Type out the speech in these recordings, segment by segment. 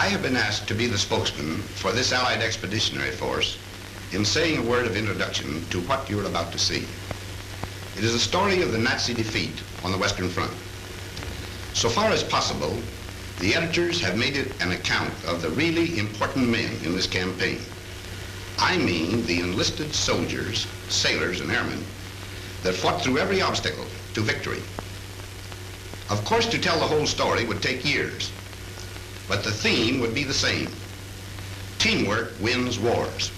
I have been asked to be the spokesman for this Allied Expeditionary Force in saying a word of introduction to what you're about to see. It is a story of the Nazi defeat on the Western Front. So far as possible, the editors have made it an account of the really important men in this campaign. I mean the enlisted soldiers, sailors, and airmen that fought through every obstacle to victory. Of course, to tell the whole story would take years, but the theme would be the same. Teamwork wins wars.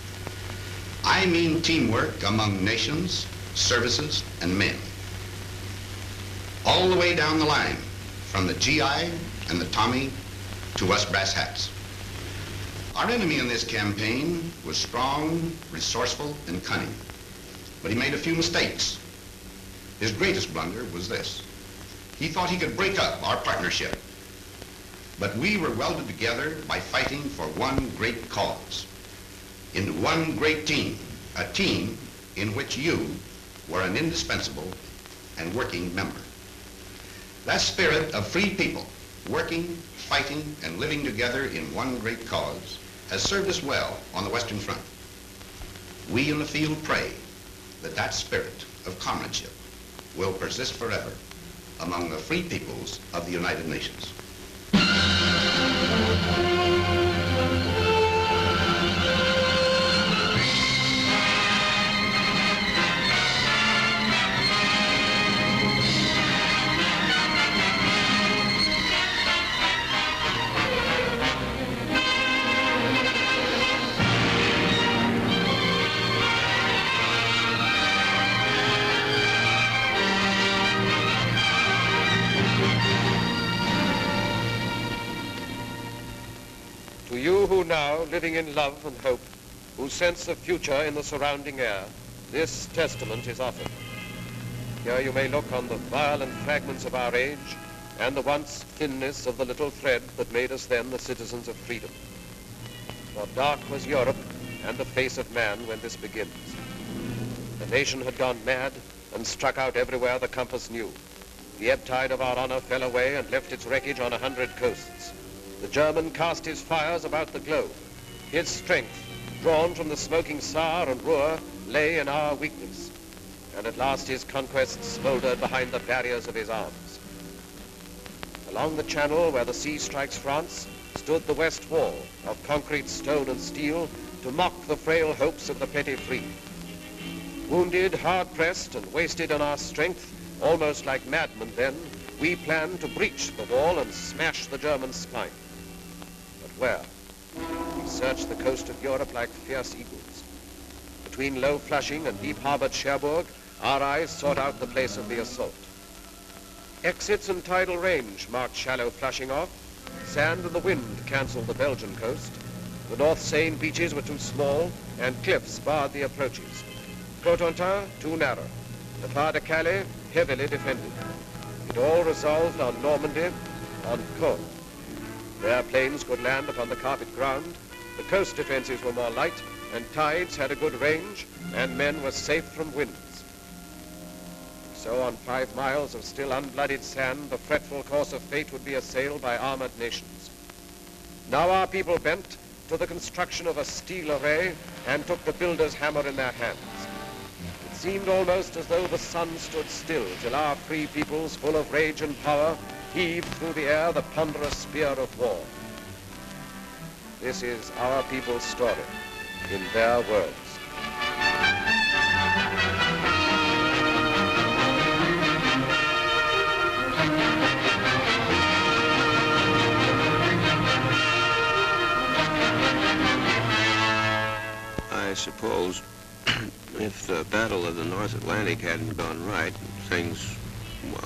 I mean teamwork among nations, services, and men. All the way down the line, from the GI and the Tommy to us brass hats. Our enemy in this campaign was strong, resourceful, and cunning, but he made a few mistakes. His greatest blunder was this. He thought he could break up our partnership, but we were welded together by fighting for one great cause, into one great team, a team in which you were an indispensable and working member. That spirit of free people, working, fighting, and living together in one great cause, has served us well on the Western Front. We in the field pray that that spirit of comradeship will persist forever among the free peoples of the United Nations. To you who now, living in love and hope, who sense the future in the surrounding air, this testament is offered. Here you may look on the violent fragments of our age and the once thinness of the little thread that made us then the citizens of freedom. For dark was Europe and the face of man when this begins. The nation had gone mad and struck out everywhere the compass knew. The ebb tide of our honor fell away and left its wreckage on 100 coasts. The German cast his fires about the globe. His strength, drawn from the smoking Saar and Ruhr, lay in our weakness. And at last his conquests smoldered behind the barriers of his arms. Along the channel where the sea strikes France stood the West Wall of concrete, stone, and steel to mock the frail hopes of the petty free. Wounded, hard-pressed, and wasted on our strength, almost like madmen then, we planned to breach the wall and smash the German spine. Where? We searched the coast of Europe like fierce eagles. Between low Flushing and deep-harbored Cherbourg, our eyes sought out the place of the assault. Exits and tidal range marked shallow Flushing off. Sand and the wind canceled the Belgian coast. The North Seine beaches were too small, and cliffs barred the approaches. Cotentin, too narrow. The Pas de Calais, heavily defended. It all resolved on Normandy, on Caen. There planes could land upon the carpet ground, the coast defenses were more light, and tides had a good range, and men were safe from winds. So on 5 miles of still unbloodied sand, the fretful course of fate would be assailed by armored nations. Now our people bent to the construction of a steel array and took the builder's hammer in their hands. It seemed almost as though the sun stood still till our free peoples, full of rage and power, heaved through the air the ponderous spear of war. This is our people's story in their words. I suppose if the Battle of the North Atlantic hadn't gone right, things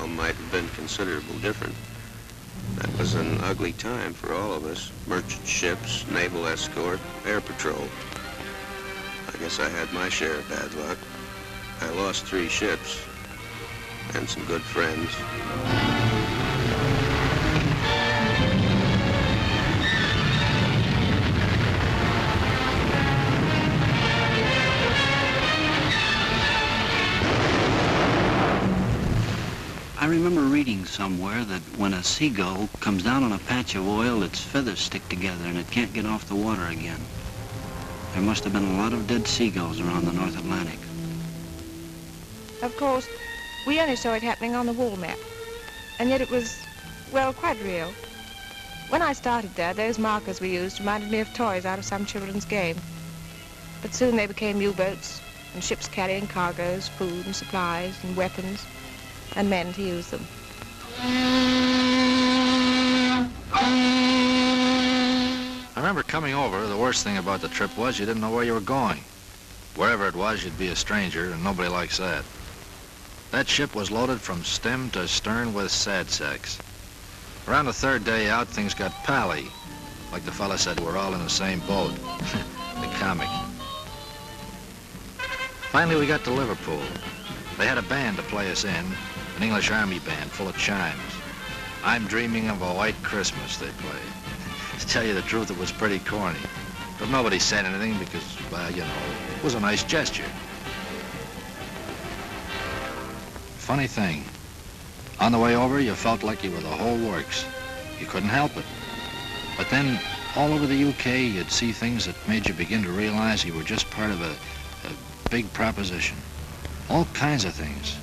might have been considerably different. That was an ugly time for all of us. Merchant ships, naval escort, air patrol. I guess I had my share of bad luck. I lost 3 ships and some good friends. I remember reading somewhere that when a seagull comes down on a patch of oil, its feathers stick together and it can't get off the water again. There must have been a lot of dead seagulls around the North Atlantic. Of course, we only saw it happening on the wall map, and yet it was, well, quite real. When I started there, those markers we used reminded me of toys out of some children's game. But soon they became U-boats and ships carrying cargoes, food and supplies and weapons and men to use them. I remember coming over, the worst thing about the trip was you didn't know where you were going. Wherever it was, you'd be a stranger, and nobody likes that. That ship was loaded from stem to stern with sad sacks. Around the third day out, things got pally. Like the fella said, we're all in the same boat. The comic. Finally, we got to Liverpool. They had a band to play us in, an English Army band full of chimes. I'm Dreaming of a White Christmas, they played. To tell you the truth, it was pretty corny. But nobody said anything because, well, you know, it was a nice gesture. Funny thing, on the way over, you felt like you were the whole works. You couldn't help it. But then, all over the UK, you'd see things that made you begin to realize you were just part of a big proposition. All kinds of things.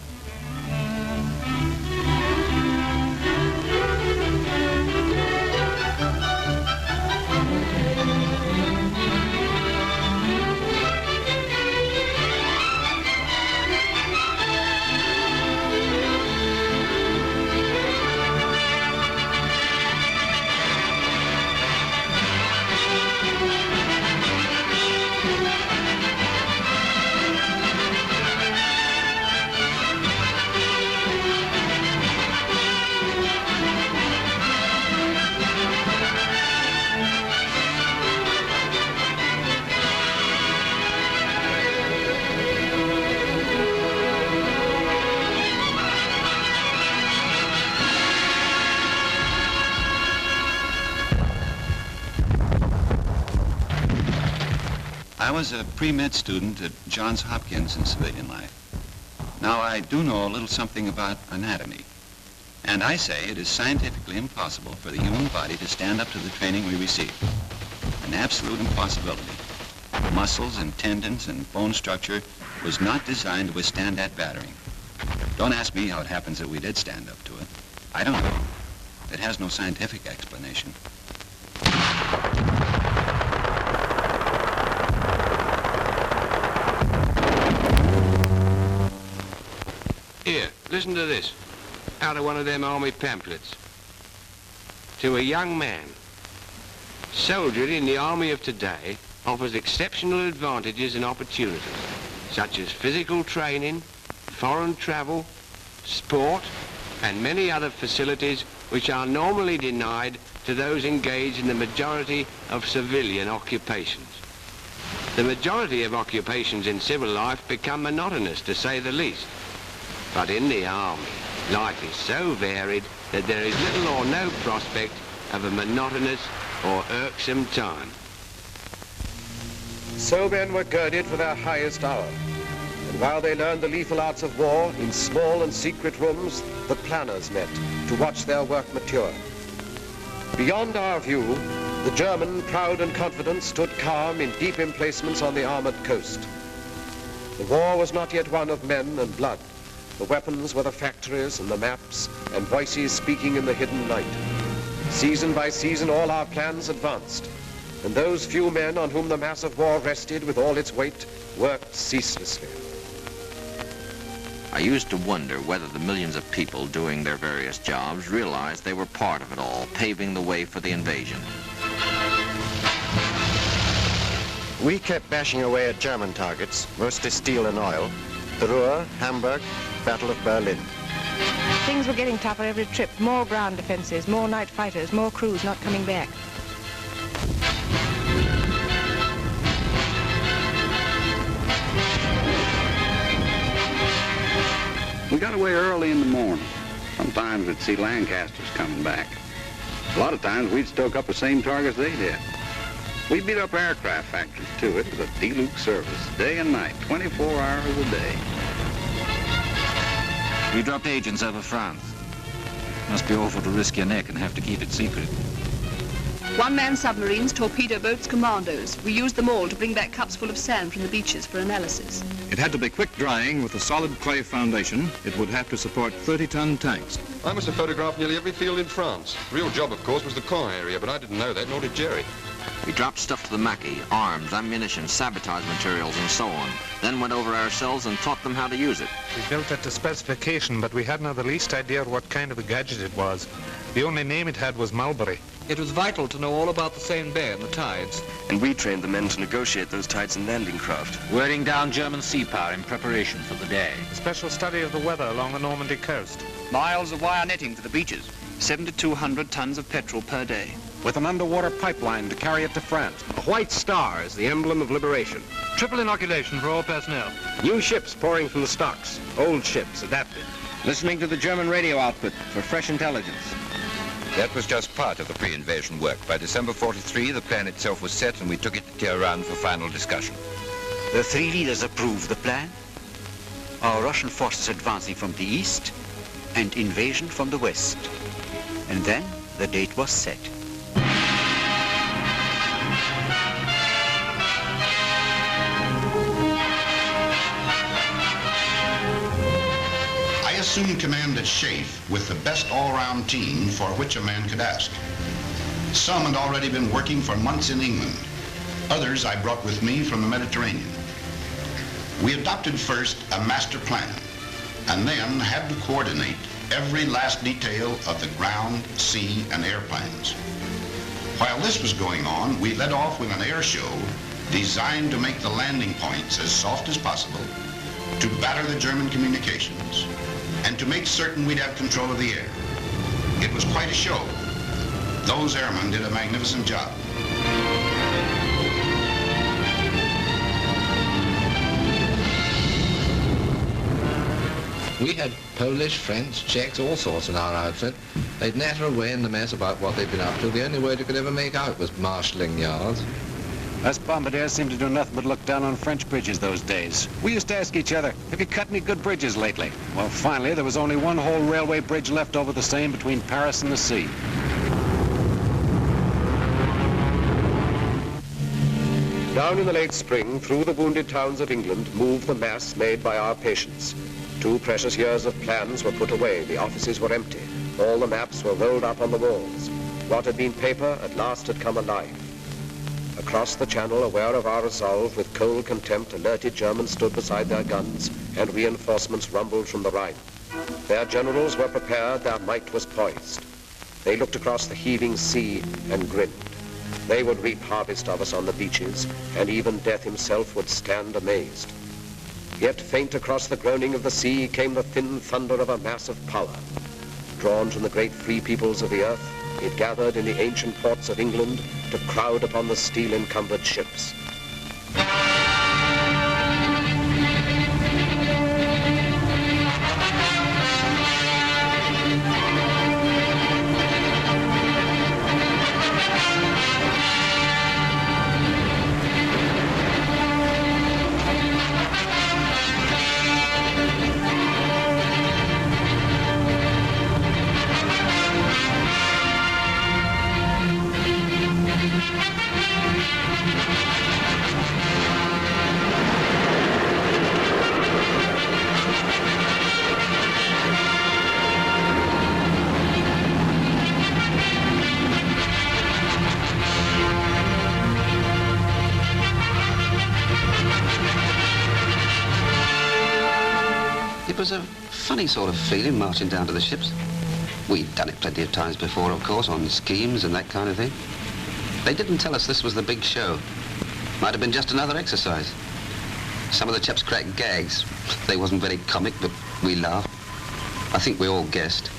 I was a pre-med student at Johns Hopkins in civilian life. Now, I do know a little something about anatomy. And I say it is scientifically impossible for the human body to stand up to the training we receive. An absolute impossibility. Muscles and tendons and bone structure was not designed to withstand that battering. Don't ask me how it happens that we did stand up to it. I don't know. It has no scientific explanation. Here, listen to this, out of one of them army pamphlets. To a young man, soldiering in the army of today offers exceptional advantages and opportunities, such as physical training, foreign travel, sport, and many other facilities which are normally denied to those engaged in the majority of civilian occupations. The majority of occupations in civil life become monotonous, to say the least. But in the army, life is so varied that there is little or no prospect of a monotonous or irksome time. So men were girded for their highest hour. And while they learned the lethal arts of war, in small and secret rooms, the planners met to watch their work mature. Beyond our view, the German, proud and confident, stood calm in deep emplacements on the armored coast. The war was not yet one of men and blood. The weapons were the factories and the maps and voices speaking in the hidden night. Season by season, all our plans advanced, and those few men on whom the mass of war rested with all its weight worked ceaselessly. I used to wonder whether the millions of people doing their various jobs realized they were part of it all, paving the way for the invasion. We kept bashing away at German targets, mostly steel and oil. The Ruhr, Hamburg, Battle of Berlin. Things were getting tougher every trip. More ground defenses, more night fighters, more crews not coming back. We got away early in the morning. Sometimes we'd see Lancasters coming back. A lot of times we'd stoke up the same targets they did. We beat up aircraft factories, too. It was a D-Luke service, day and night, 24 hours a day. We dropped agents over France. Must be awful to risk your neck and have to keep it secret. One-man submarines, torpedo boats, commandos. We used them all to bring back cups full of sand from the beaches for analysis. It had to be quick drying with a solid clay foundation. It would have to support 30-ton tanks. I must have photographed nearly every field in France. The real job, of course, was the Caen area, but I didn't know that, nor did Jerry. We dropped stuff to the Mackey, arms, ammunition, sabotage materials, and so on. Then went over ourselves and taught them how to use it. We built it to specification, but we hadn't the least idea what kind of a gadget it was. The only name it had was Mulberry. It was vital to know all about the Seine Bay and the tides. And we trained the men to negotiate those tides and landing craft. Wearing down German sea power in preparation for the day. A special study of the weather along the Normandy coast. Miles of wire netting for the beaches. 7,200 tons of petrol per day. With an underwater pipeline to carry it to France. A white star is the emblem of liberation. Triple inoculation for all personnel. New ships pouring from the stocks. Old ships adapted. Listening to the German radio output for fresh intelligence. That was just part of the pre-invasion work. By December 43, the plan itself was set, and we took it to Tehran for final discussion. The three leaders approved the plan. Our Russian forces advancing from the east and invasion from the west. And then the date was set. I assumed command at Schaeff with the best all-round team for which a man could ask. Some had already been working for months in England. Others I brought with me from the Mediterranean. We adopted first a master plan, and then had to coordinate every last detail of the ground, sea, and air plans. While this was going on, we led off with an air show designed to make the landing points as soft as possible, to batter the German communications, and to make certain we'd have control of the air. It was quite a show. Those airmen did a magnificent job. We had Polish, French, Czechs, all sorts in our outfit. They'd natter away in the mess about what they'd been up to. The only word you could ever make out was marshalling yards. Us bombardiers seemed to do nothing but look down on French bridges those days. We used to ask each other, have you cut any good bridges lately? Well, finally, there was only one whole railway bridge left over the Seine between Paris and the sea. Down in the late spring, through the wounded towns of England, moved the mass made by our patients. 2 precious years of plans were put away. The offices were empty. All the maps were rolled up on the walls. What had been paper at last had come alive. Across the channel, aware of our resolve, with cold contempt, alerted Germans stood beside their guns, and reinforcements rumbled from the Rhine. Their generals were prepared, their might was poised. They looked across the heaving sea and grinned. They would reap harvest of us on the beaches, and even death himself would stand amazed. Yet faint across the groaning of the sea came the thin thunder of a mass of power. Drawn from the great free peoples of the earth, it gathered in the ancient ports of England to crowd upon the steel-encumbered ships. It was a funny sort of feeling marching down to the ships. We'd done it plenty of times before, of course, on schemes and that kind of thing. They didn't tell us this was the big show. Might have been just another exercise. Some of the chaps cracked gags. They wasn't very comic, but we laughed. I think we all guessed.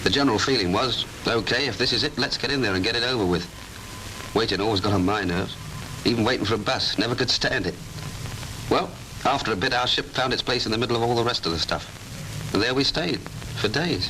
The general feeling was, okay, if this is it, let's get in there and get it over with. Waiting always got on my nerves. Even waiting for a bus, never could stand it. Well, after a bit, our ship found its place in the middle of all the rest of the stuff. And there we stayed, for days.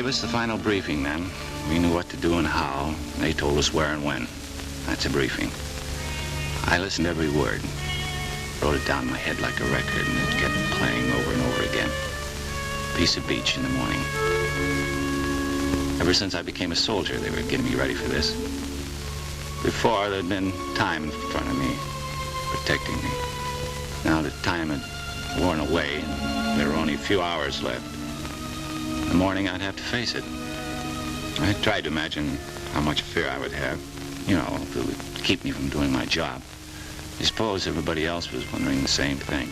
us the final briefing then. We knew what to do and how. They told us where and when. That's a briefing. I listened to every word. Wrote it down in my head like a record, and it kept playing over and over again. Piece of beach in the morning. Ever since I became a soldier, they were getting me ready for this. Before, there'd been time in front of me, protecting me. Now the time had worn away, and there were only a few hours left. In the morning, I'd have to face it. I tried to imagine how much fear I would have, you know, if it would keep me from doing my job. I suppose everybody else was wondering the same thing.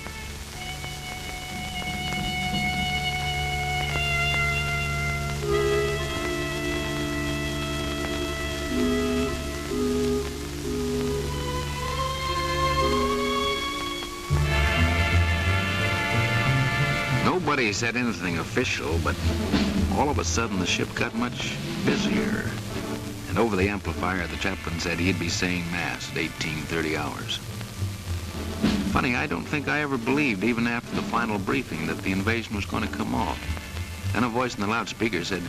Nobody said anything official, but all of a sudden the ship got much busier. And over the amplifier, the chaplain said he'd be saying Mass at 18:30 hours. Funny, I don't think I ever believed, even after the final briefing, that the invasion was going to come off. Then a voice in the loudspeaker said,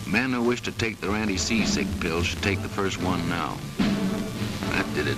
men who wish to take their anti-seasick pills should take the first one now. That did it.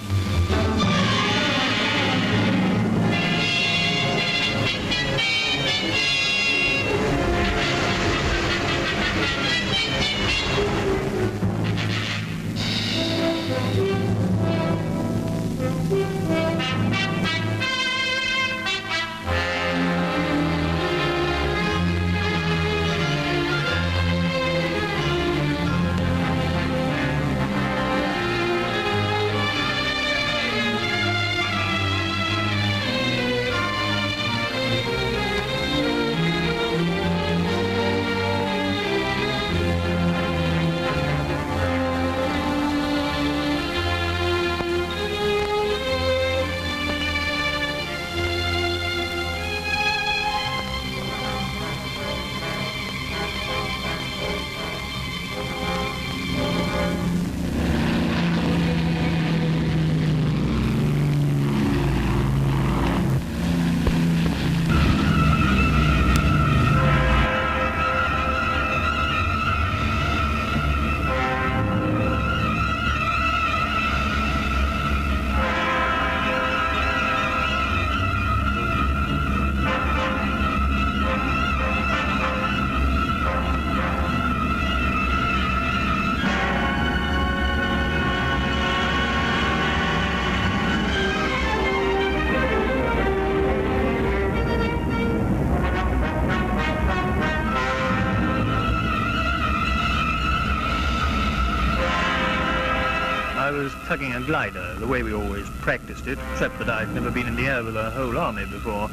Tugging a glider, the way we always practiced it, except that I've never been in the air with a whole army before.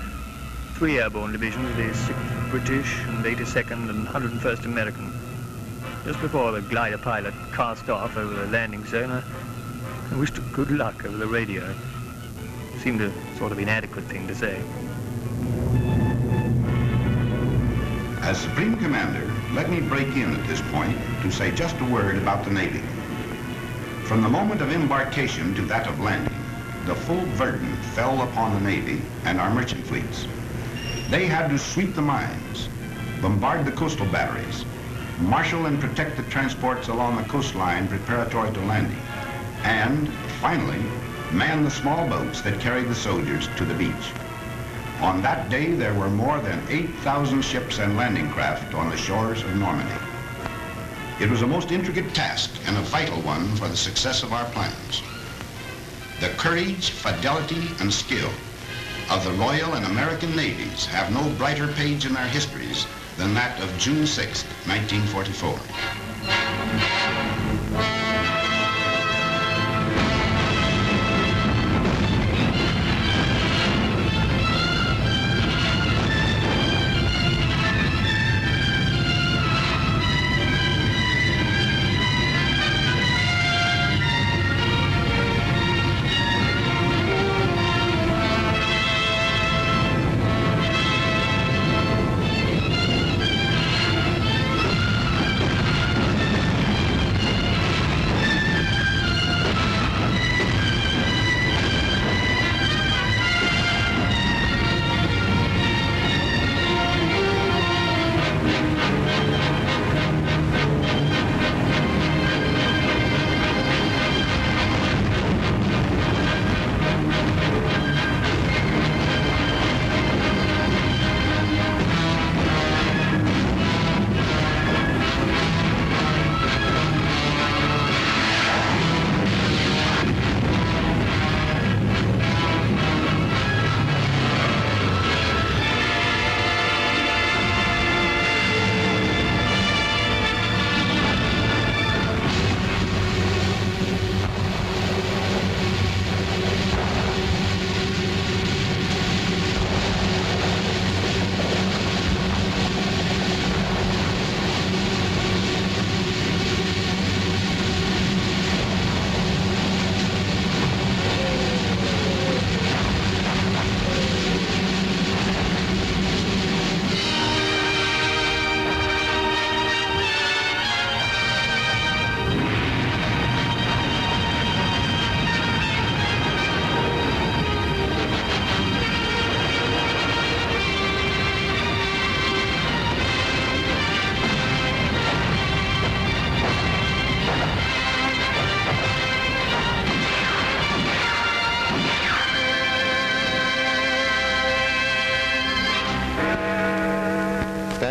3 airborne divisions, the 6th British and 82nd and 101st American. Just before the glider pilot cast off over the landing zone, I wished her good luck over the radio. It seemed a sort of inadequate thing to say. As Supreme Commander, let me break in at this point to say just a word about the Navy. From the moment of embarkation to that of landing, the full burden fell upon the Navy and our merchant fleets. They had to sweep the mines, bombard the coastal batteries, marshal and protect the transports along the coastline preparatory to landing, and, finally, man the small boats that carried the soldiers to the beach. On that day, there were more than 8,000 ships and landing craft on the shores of Normandy. It was a most intricate task and a vital one for the success of our plans. The courage, fidelity, and skill of the Royal and American Navies have no brighter page in their histories than that of June 6, 1944.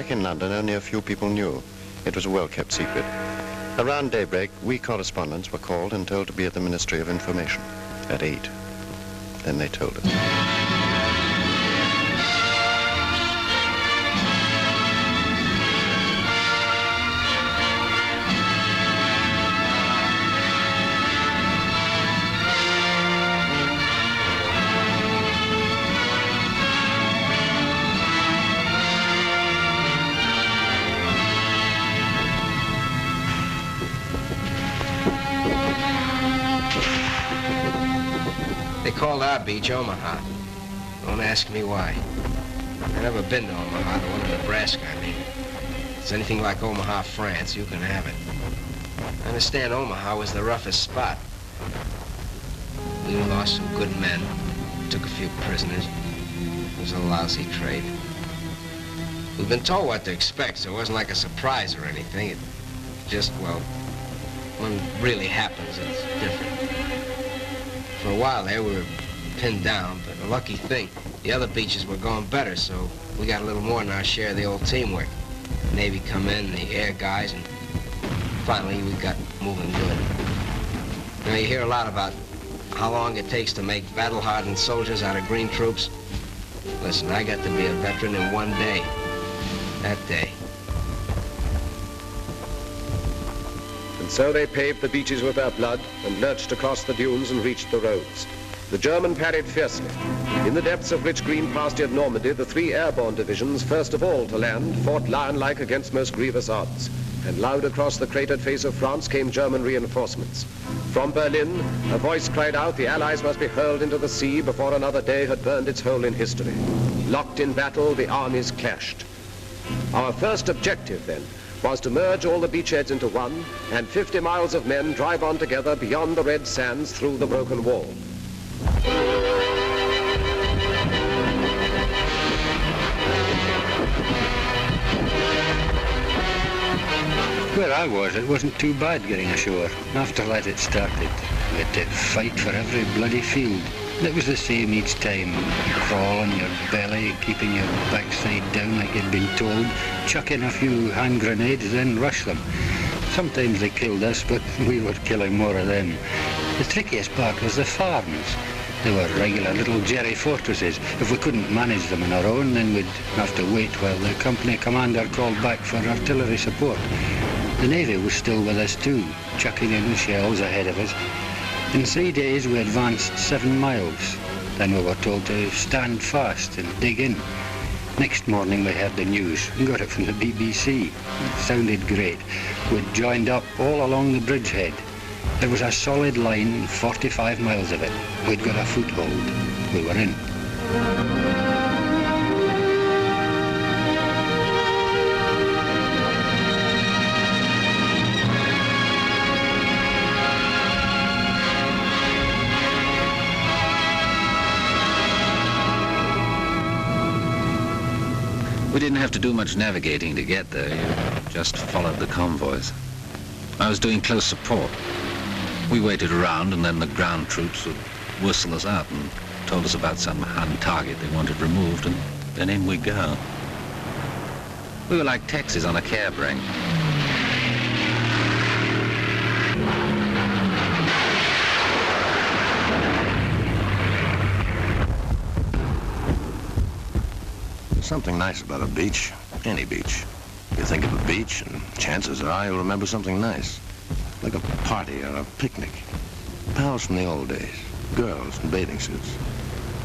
Back in London, only a few people knew. It was a well-kept secret. Around daybreak, we correspondents were called and told to be at the Ministry of Information at 8. Then they told us. They called our beach Omaha. Don't ask me why. I've never been to Omaha, the one in Nebraska, I mean. If it's anything like Omaha, France, you can have it. I understand Omaha was the roughest spot. We lost some good men, took a few prisoners. It was a lousy trade. We've been told what to expect, so it wasn't like a surprise or anything. It just, well, when it really happens, it's different. For a while there, we were pinned down, but a lucky thing, the other beaches were going better, so we got a little more than our share of the old teamwork. The Navy come in, the air guys, and finally we got moving good. You know, you hear a lot about how long it takes to make battle-hardened soldiers out of green troops. Listen, I got to be a veteran in one day. That day. And so they paved the beaches with their blood and lurched across the dunes and reached the roads. The German parried fiercely. In the depths of rich green pastured Normandy, the 3 airborne divisions, first of all to land, fought lion-like against most grievous odds. And loud across the cratered face of France came German reinforcements. From Berlin, a voice cried out the Allies must be hurled into the sea before another day had burned its hole in history. Locked in battle, the armies clashed. Our first objective, then, was to merge all the beachheads into one, and 50 miles of men drive on together beyond the red sands through the broken wall. Where I was, it wasn't too bad getting ashore. After that it started. We had to fight for every bloody field. It was the same each time. Crawl on your belly, keeping your backside down like you'd been told, chuck in a few hand grenades, then rush them. Sometimes they killed us, but we were killing more of them. The trickiest part was the farms. They were regular little jerry fortresses. If we couldn't manage them on our own, then we'd have to wait while the company commander called back for artillery support. The Navy was still with us too, chucking in shells ahead of us. In 3 days we advanced 7 miles. Then we were told to stand fast and dig in. Next morning we heard the news. We got it from the BBC. It sounded great. We'd joined up all along the bridgehead. There was a solid line, 45 miles of it. We'd got a foothold. We were in. We didn't have to do much navigating to get there. You just followed the convoys. I was doing close support. We waited around, and then the ground troops would whistle us out and told us about some hand target they wanted removed, and then in we go. We were like taxis on a cab ring. Something nice about a beach, any beach. You think of a beach, and chances are you'll remember something nice, like a party or a picnic. Pals from the old days, girls in bathing suits.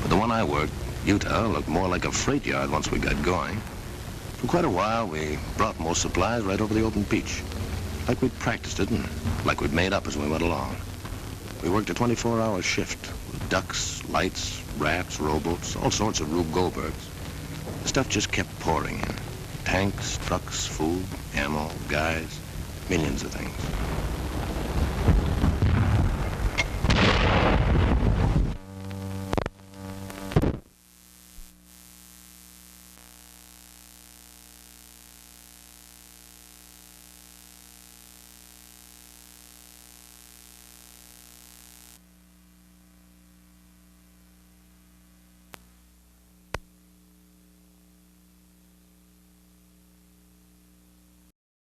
But the one I worked, Utah, looked more like a freight yard once we got going. For quite a while, we brought most supplies right over the open beach, like we'd practiced it and like we'd made up as we went along. We worked a 24-hour shift with ducks, lights, rafts, rowboats, all sorts of Rube Goldbergs. The stuff just kept pouring in. Tanks, trucks, food, ammo, guys, millions of things.